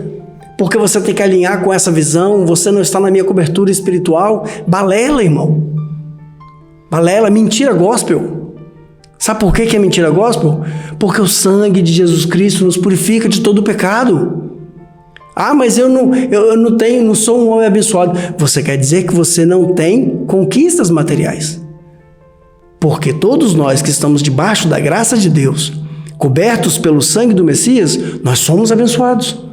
porque você tem que alinhar com essa visão, você não está na minha cobertura espiritual. Balela, irmão. Balela, mentira gospel. Sabe por que é mentira gospel? Porque o sangue de Jesus Cristo nos purifica de todo o pecado. Ah, mas eu não sou um homem abençoado. Você quer dizer que você não tem conquistas materiais? Porque todos nós que estamos debaixo da graça de Deus, cobertos pelo sangue do Messias, nós somos abençoados.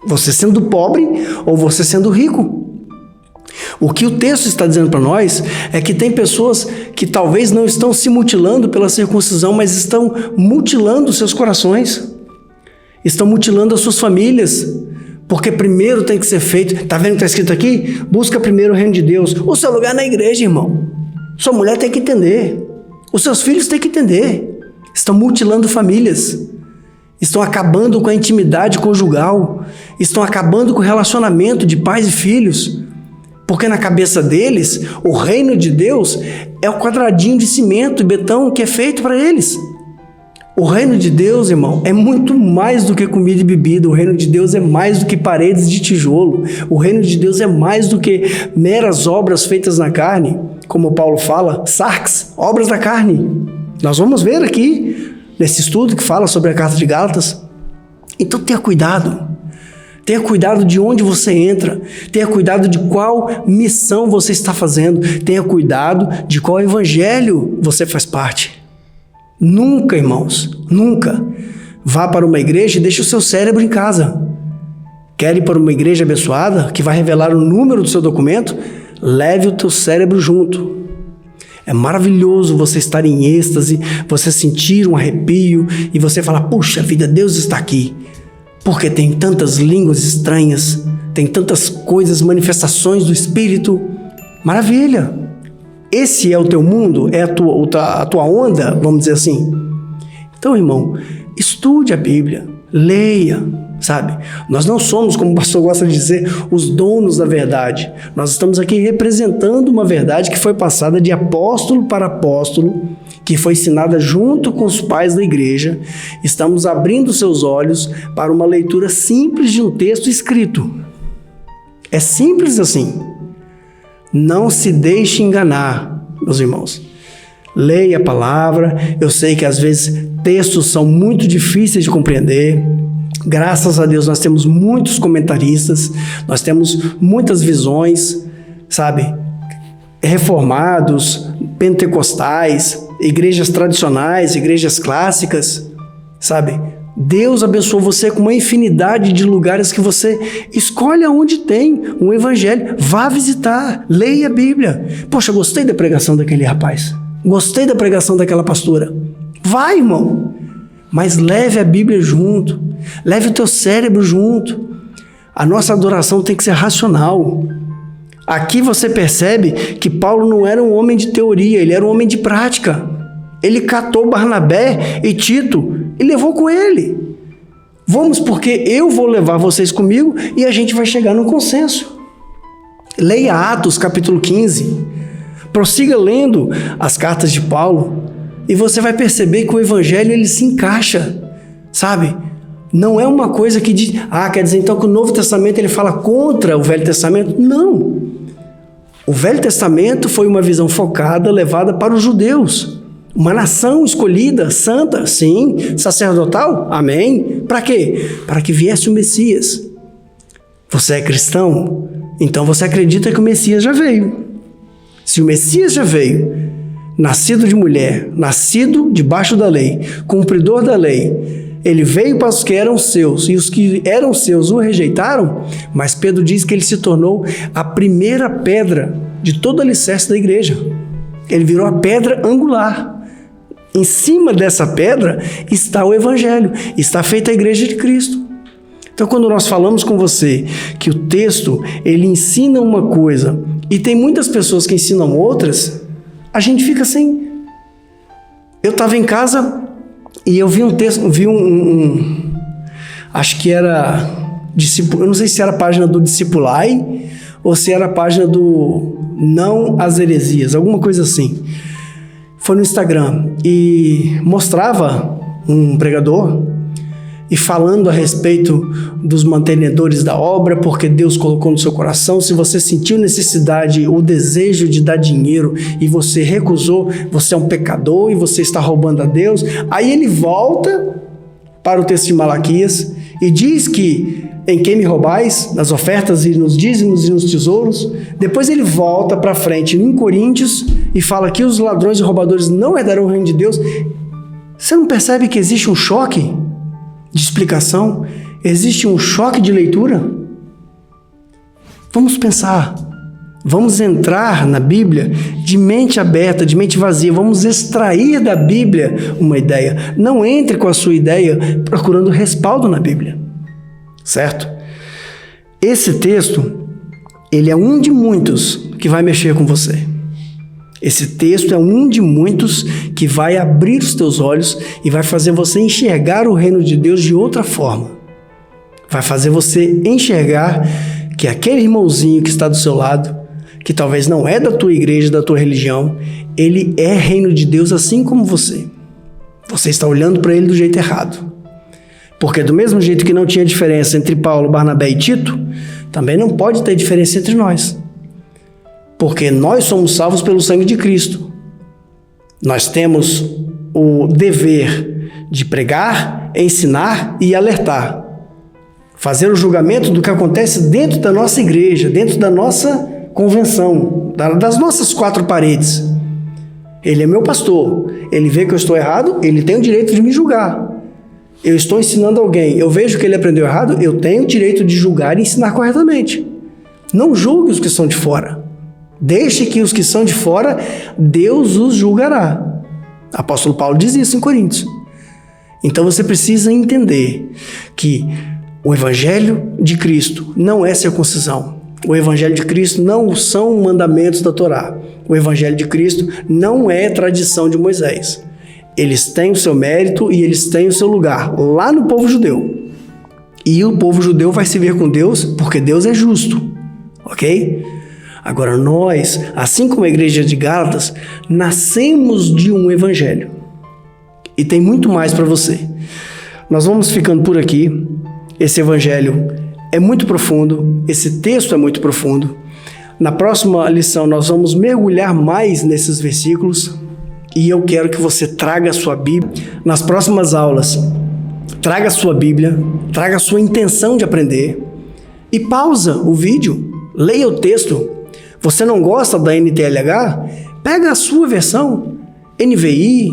Você sendo pobre ou você sendo rico. O que o texto está dizendo para nós é que tem pessoas que talvez não estão se mutilando pela circuncisão, mas estão mutilando seus corações, estão mutilando as suas famílias, porque primeiro tem que ser feito. Está vendo o que está escrito aqui? Busca primeiro o reino de Deus. O seu lugar na igreja, irmão. Sua mulher tem que entender. Os seus filhos têm que entender. Estão mutilando famílias. Estão acabando com a intimidade conjugal. Estão acabando com o relacionamento de pais e filhos. Porque na cabeça deles, o reino de Deus é o quadradinho de cimento e betão que é feito para eles. O reino de Deus, irmão, é muito mais do que comida e bebida. O reino de Deus é mais do que paredes de tijolo. O reino de Deus é mais do que meras obras feitas na carne, como Paulo fala, sarx, obras da carne. Nós vamos ver aqui, nesse estudo que fala sobre a carta de Gálatas. Então tenha cuidado. Tenha cuidado de onde você entra. Tenha cuidado de qual missão você está fazendo. Tenha cuidado de qual evangelho você faz parte. Nunca, irmãos, nunca vá para uma igreja e deixe o seu cérebro em casa. Quer ir para uma igreja abençoada, que vai revelar o número do seu documento? Leve o teu cérebro junto. É maravilhoso você estar em êxtase, você sentir um arrepio e você falar, puxa vida, Deus está aqui. Porque tem tantas línguas estranhas, tem tantas coisas, manifestações do Espírito. Maravilha! Esse é o teu mundo? É a tua onda, vamos dizer assim? Então, irmão, estude a Bíblia, leia, sabe? Nós não somos, como o pastor gosta de dizer, os donos da verdade. Nós estamos aqui representando uma verdade que foi passada de apóstolo para apóstolo, que foi ensinada junto com os pais da igreja. Estamos abrindo seus olhos para uma leitura simples de um texto escrito. É simples assim. Não se deixe enganar, meus irmãos. Leia a palavra. Eu sei que às vezes textos são muito difíceis de compreender. Graças a Deus nós temos muitos comentaristas, nós temos muitas visões, sabe? Reformados, pentecostais, igrejas tradicionais, igrejas clássicas, sabe? Deus abençoou você com uma infinidade de lugares que você escolhe aonde tem um evangelho. Vá visitar, leia a Bíblia. Poxa, gostei da pregação daquele rapaz. Gostei da pregação daquela pastora. Vai, irmão. Mas leve a Bíblia junto. Leve o teu cérebro junto. A nossa adoração tem que ser racional. Aqui você percebe que Paulo não era um homem de teoria, ele era um homem de prática. Ele catou Barnabé e Tito e levou com ele. Vamos, porque eu vou levar vocês comigo e a gente vai chegar num consenso. Leia Atos capítulo 15. Prossiga lendo as cartas de Paulo e você vai perceber que o evangelho ele se encaixa, sabe? Não é uma coisa que diz, quer dizer então que o Novo Testamento ele fala contra o Velho Testamento? Não. O Velho Testamento foi uma visão focada, levada para os judeus. Uma nação escolhida, santa, sim, sacerdotal, amém. Para quê? Para que viesse o Messias. Você é cristão? Então você acredita que o Messias já veio. Se o Messias já veio, nascido de mulher, nascido debaixo da lei, cumpridor da lei, ele veio para os que eram seus, e os que eram seus o rejeitaram, mas Pedro diz que ele se tornou a primeira pedra de todo o alicerce da igreja. Ele virou a pedra angular. Em cima dessa pedra está o evangelho, está feita a igreja de Cristo. Então, quando nós falamos com você que o texto, ele ensina uma coisa, e tem muitas pessoas que ensinam outras, a gente fica assim. Eu estava em casa e eu vi um texto, acho que era, eu não sei se era a página do Discipulai, ou se era a página do Não às Heresias, alguma coisa assim. Foi no Instagram e mostrava um pregador e falando a respeito dos mantenedores da obra, porque Deus colocou no seu coração, se você sentiu necessidade, o desejo de dar dinheiro e você recusou, você é um pecador e você está roubando a Deus. Aí ele volta para o texto de Malaquias e diz que em quem me roubais, nas ofertas e nos dízimos e nos tesouros. Depois ele volta para frente em Coríntios e fala que os ladrões e roubadores não herdarão o reino de Deus. Você não percebe que existe um choque de explicação? Existe um choque de leitura? Vamos pensar. Vamos entrar na Bíblia de mente aberta, de mente vazia. Vamos extrair da Bíblia uma ideia. Não entre com a sua ideia procurando respaldo na Bíblia. Certo? Esse texto, ele é um de muitos que vai mexer com você. Esse texto é um de muitos que vai abrir os teus olhos e vai fazer você enxergar o reino de Deus de outra forma. Vai fazer você enxergar que aquele irmãozinho que está do seu lado, que talvez não é da tua igreja, da tua religião, ele é reino de Deus assim como você. Você está olhando para ele do jeito errado. Porque do mesmo jeito que não tinha diferença entre Paulo, Barnabé e Tito, também não pode ter diferença entre nós. Porque nós somos salvos pelo sangue de Cristo. Nós temos o dever de pregar, ensinar e alertar. Fazer o julgamento do que acontece dentro da nossa igreja, dentro da nossa convenção, das nossas 4 paredes. Ele é meu pastor, ele vê que eu estou errado, ele tem o direito de me julgar. Eu estou ensinando alguém, eu vejo que ele aprendeu errado, eu tenho o direito de julgar e ensinar corretamente. Não julgue os que são de fora. Deixe que os que são de fora, Deus os julgará. O apóstolo Paulo diz isso em Coríntios. Então você precisa entender que o evangelho de Cristo não é circuncisão. O evangelho de Cristo não são mandamentos da Torá. O evangelho de Cristo não é tradição de Moisés. Eles têm o seu mérito e eles têm o seu lugar lá no povo judeu. E o povo judeu vai se ver com Deus porque Deus é justo, ok? Agora nós, assim como a igreja de Gálatas, nascemos de um evangelho. E tem muito mais para você. Nós vamos ficando por aqui. Esse evangelho é muito profundo, esse texto é muito profundo. Na próxima lição nós vamos mergulhar mais nesses versículos e eu quero que você traga a sua Bíblia. Nas próximas aulas, traga a sua Bíblia, traga a sua intenção de aprender e pausa o vídeo, leia o texto. Você não gosta da NTLH? Pega a sua versão, NVI,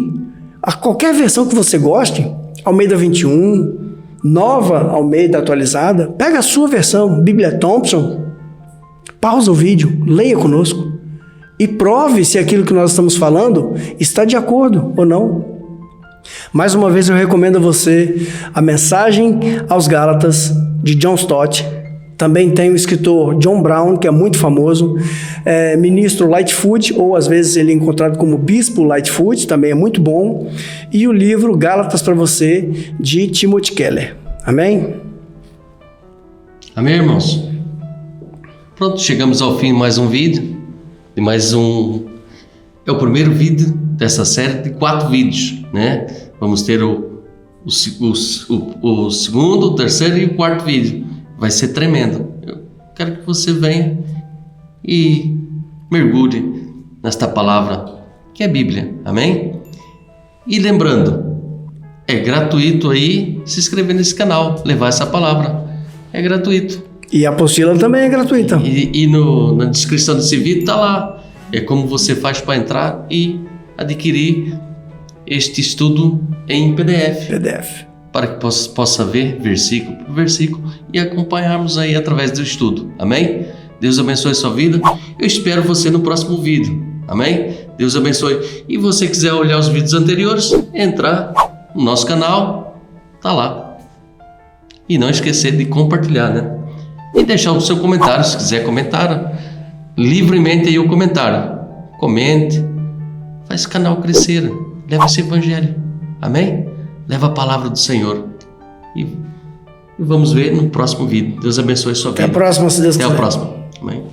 qualquer versão que você goste, Almeida 21, Nova Almeida atualizada, pega a sua versão, Bíblia Thompson, pausa o vídeo, leia conosco e prove se aquilo que nós estamos falando está de acordo ou não. Mais uma vez eu recomendo a você a Mensagem aos Gálatas de John Stott. Também tem o escritor John Brown, que é muito famoso, ministro Lightfoot, ou às vezes ele é encontrado como bispo Lightfoot, também é muito bom, e o livro Gálatas para você, de Timothy Keller. Amém? Amém, irmãos? Pronto, chegamos ao fim de mais um vídeo, é o primeiro vídeo dessa série de 4 vídeos, né? Vamos ter o segundo, o terceiro e o 4º vídeo. Vai ser tremendo. Eu quero que você venha e mergulhe nesta palavra que é a Bíblia. Amém? E lembrando, é gratuito aí se inscrever nesse canal, levar essa palavra. É gratuito. E a apostila também é gratuita. E na descrição desse vídeo está lá. É como você faz para entrar e adquirir este estudo em PDF. Para que possa ver versículo por versículo e acompanharmos aí através do estudo. Amém? Deus abençoe a sua vida. Eu espero você no próximo vídeo. Amém? Deus abençoe. E você quiser olhar os vídeos anteriores, entrar no nosso canal, tá lá. E não esquecer de compartilhar, né? E deixar o seu comentário, se quiser comentar livremente aí o comentário. Comente. Faz o canal crescer. Leva esse evangelho. Amém? Leva a palavra do Senhor. E vamos ver no próximo vídeo. Deus abençoe a sua vida. Até a próxima, se Deus quiser. Até a próxima. Amém.